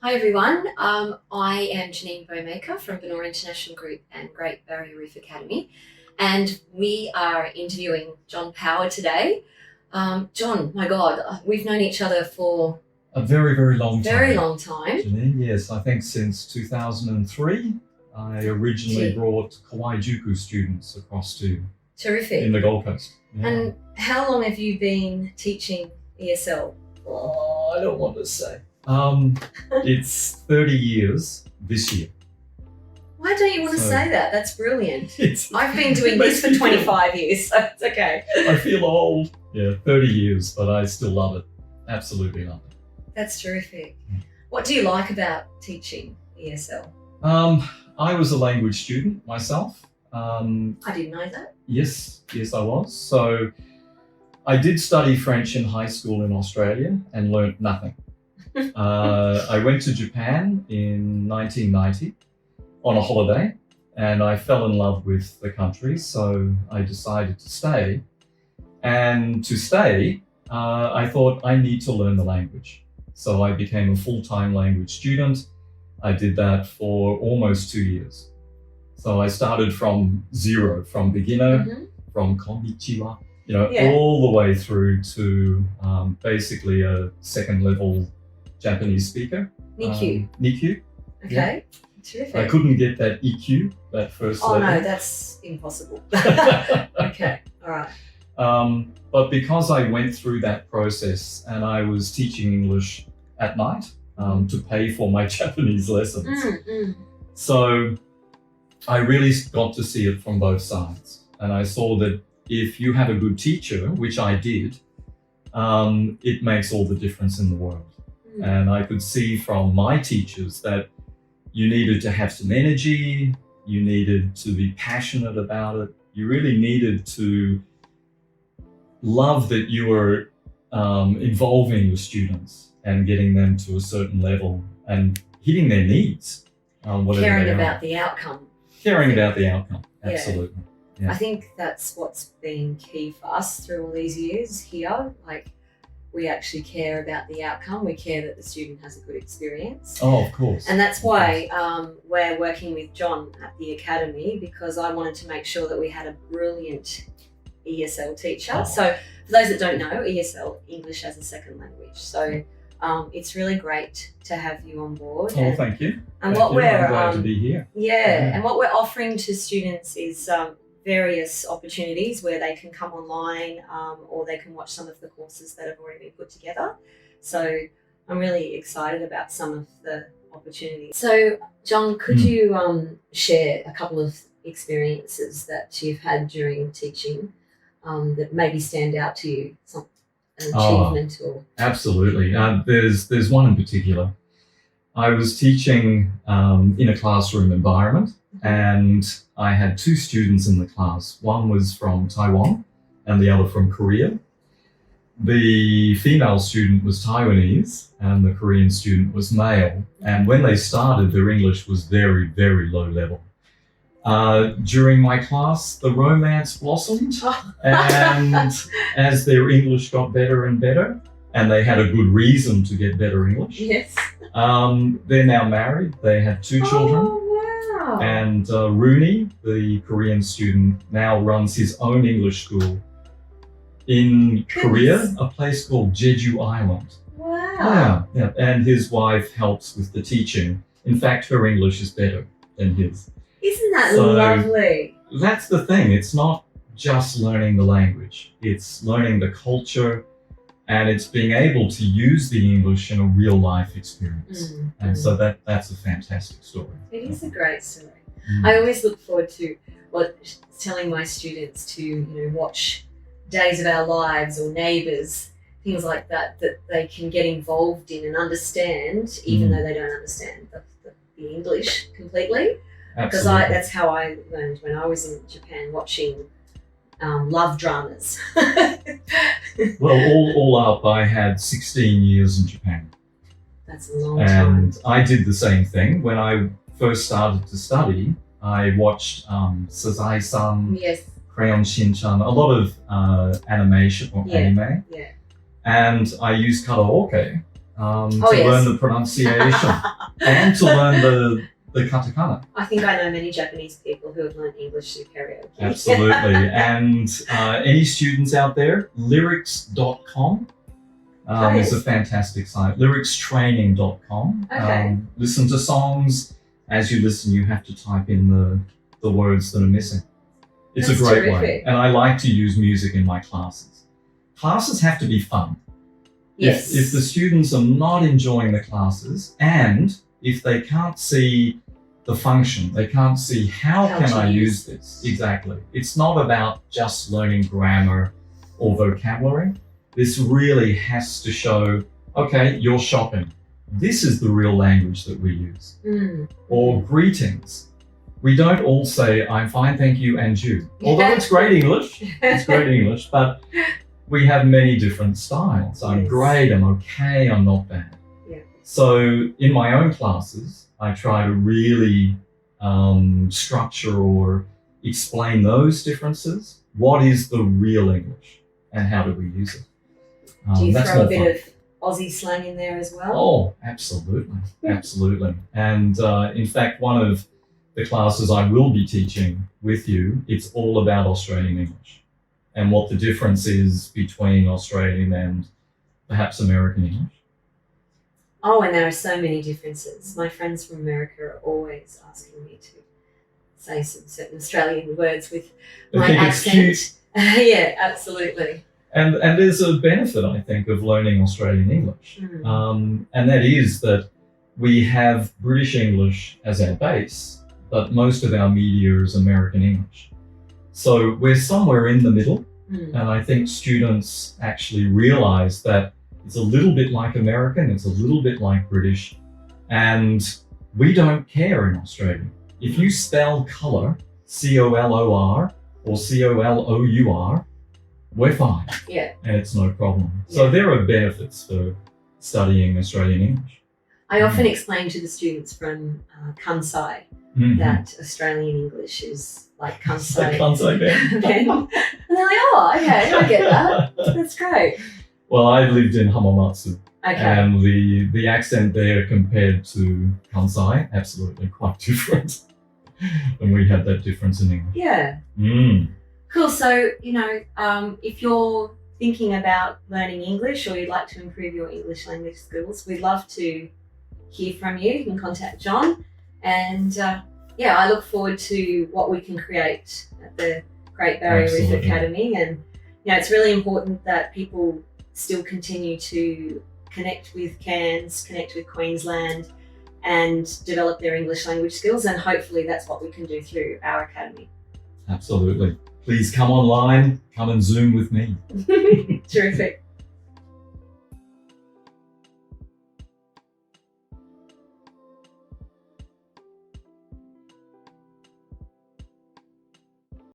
Hi everyone, I am Janine Bowmaker from Benor International Group and Great Barrier Reef Academy, and we are interviewing John Power today. John, my God, we've known each other for a very, very long time. Janine, yes, I think since 2003. I originally brought Kawaii students across to Terrific. in the Gold Coast. Yeah. And how long have you been teaching ESL? Oh, I don't want to say. It's 30 years this year. Why don't you want to say that? That's brilliant. I've been doing this for 25 years, so it's okay. I feel old. Yeah, 30 years, but I still love it. Absolutely love it. That's terrific. What do you like about teaching ESL? I was a language student myself. I didn't know that. Yes, I was. So I did study French in high school in Australia and learnt nothing. I went to Japan in 1990 on a holiday, and I fell in love with the country, so I decided to stay. And to stay, I thought I need to learn the language. So I became a full-time language student. I did that for almost 2 years. So I started from zero, from beginner, from konnichiwa, all the way through to basically a second level Japanese speaker. Nikyu. Nikyu. Okay. Yeah. Terrific. I couldn't get that EQ, that first level. Oh no, that's impossible. Okay, all right. But because I went through that process and I was teaching English at night to pay for my Japanese lessons. So I really got to see it from both sides. And I saw that if you have a good teacher, which I did, it makes all the difference in the world. And I could see from my teachers that you needed to have some energy, you needed to be passionate about it, you really needed to love that you were involving your students and getting them to a certain level and hitting their needs. Caring about the outcome. Caring about the outcome, absolutely. Yeah. I think that's what's been key for us through all these years here. Like, we actually care about the outcome. We care that the student has a good experience. Oh, of course. And that's why we're working with John at the Academy, because I wanted to make sure that we had a brilliant ESL teacher. Oh. So for those that don't know, ESL, English as a Second Language. So it's really great to have you on board. Oh, thank you. And I'm glad to be here. Yeah, and what we're offering to students is various opportunities where they can come online or they can watch some of the courses that have already been put together. So I'm really excited about some of the opportunities. So John, could you share a couple of experiences that you've had during teaching that maybe stand out to you, an achievement or? Absolutely. There's one in particular. I was teaching in a classroom environment, and I had two students in the class. One was from Taiwan and the other from Korea. The female student was Taiwanese and the Korean student was male. And when they started, their English was very, very low level. During my class, the romance blossomed, and as their English got better and better, and they had a good reason to get better English. Yes. They're now married. They have two children. Oh, wow. And Rooney, the Korean student, now runs his own English school in Korea, a place called Jeju Island. Wow. Yeah. And his wife helps with the teaching. In fact, her English is better than his. Isn't that lovely? That's the thing. It's not just learning the language. It's learning the culture, and it's being able to use the English in a real life experience. And so that's a fantastic story. It is a great story. I always look forward to telling my students to watch Days of Our Lives or Neighbours, things like that they can get involved in and understand, even though they don't understand the English completely. Because that's how I learned when I was in Japan, watching love dramas. Well, all up, I had 16 years in Japan. That's a long time. And I did the same thing. When I first started to study, I watched Sazai-san, Crayon Shin-chan, a lot of animation or anime. Yeah. And I used karaoke to yes. learn the pronunciation and to learn the katakana. I think I know many Japanese people who have learned English through karaoke. Absolutely. And any students out there, lyrics.com is a fantastic site. lyricstraining.com. Okay. Listen to songs. As you listen, you have to type in the words that are missing. It's That's a great way. terrific. And I like to use music in my classes. Classes have to be fun. Yes. If the students are not enjoying the classes, and if they can't see the function, they can't see how can to I use use this. Exactly. It's not about just learning grammar or vocabulary. This really has to show, okay, you're shopping. This is the real language that we use. Or greetings. We don't all say, I'm fine, thank you, and you. Although it's great English, but we have many different styles. I'm Yes. great, I'm okay, I'm not bad. Yeah. So in my own classes, I try to really structure or explain those differences. What is the real English and how do we use it? Do you that's throw a more bit fun. of Aussie slang in there as well? Oh, absolutely. Absolutely. And in fact, one of the classes I will be teaching with you, it's all about Australian English and what the difference is between Australian and perhaps American English. Oh, and there are so many differences. My friends from America are always asking me to say some certain Australian words with I my think it's accent. cute. Yeah, absolutely. And there's a benefit, I think, of learning Australian English. And that is that we have British English as our base, but most of our media is American English. So we're somewhere in the middle. And I think students actually realize that it's a little bit like American, it's a little bit like British, and we don't care in Australia. If you spell colour, C-O-L-O-R or C-O-L-O-U-R, we're fine. Yeah. And it's no problem. So there are benefits for studying Australian English. I often explain to the students from Kansai that Australian English is like Kansai. Kansai Ben. And they're like, oh, okay, I get that. That's great. Well, I lived in Hamamatsu, Okay. and the accent there compared to Kansai, absolutely quite different. And we had that difference in English. Yeah. Cool. So, if you're thinking about learning English or you'd like to improve your English language skills, we'd love to hear from you. You can contact John. And I look forward to what we can create at the Great Barrier Reef Absolutely. Academy. And, it's really important that people still continue to connect with Cairns, connect with Queensland, and develop their English language skills. And hopefully that's what we can do through our academy. Absolutely. Please come online, come and Zoom with me. Terrific.